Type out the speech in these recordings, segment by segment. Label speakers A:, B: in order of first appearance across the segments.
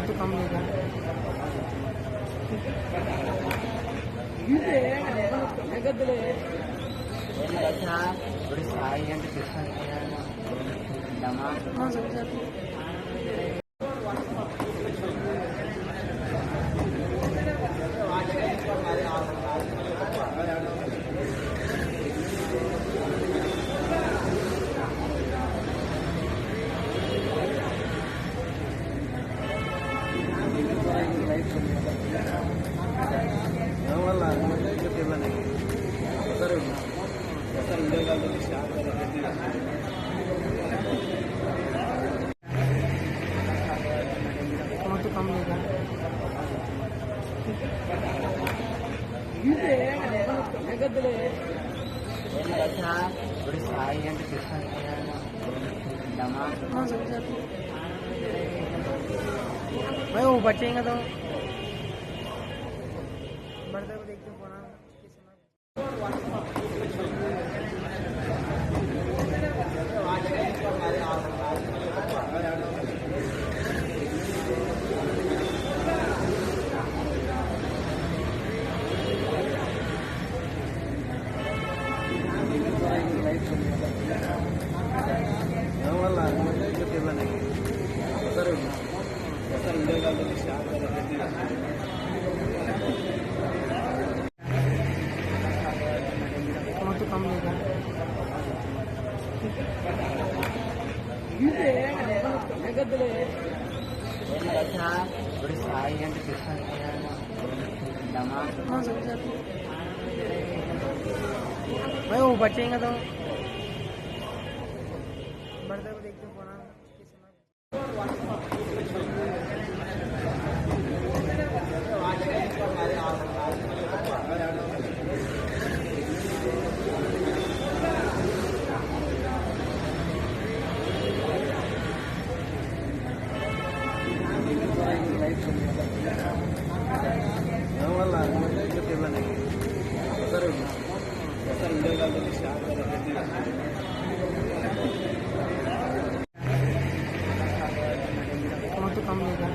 A: तो कम लेगा थोड़ी साई అంటే तो कम लेगा थोड़ी साई అంటే भाई वो बचेंगे तो बढ़ते को देखते फोन तो कम लेगा थोड़ी साई అంటే भाई वो बचेंगे तो बढ़ते को देखते फोन तो कम लेगा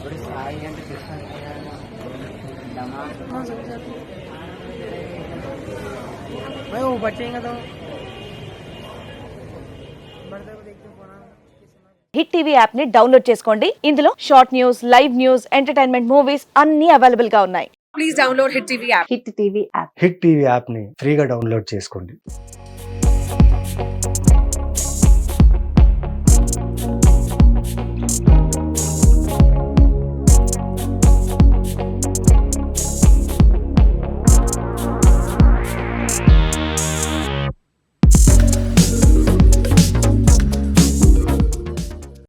A: थोड़ी साई అంటే भाई वो बचेंगे तो बढ़ते को देखते फोन
B: హిట్ టీవీ యాప్ ని డౌన్లోడ్ చేసుకోండి. ఇందులో short news, live news, entertainment movies అన్ని అవైలబుల్ గా ఉన్నాయి.
C: Please download Hit TV app.
B: Hit TV app
D: hit TV యాప్ని ఫ్రీగా డౌన్లోడ్ చేసుకోండి.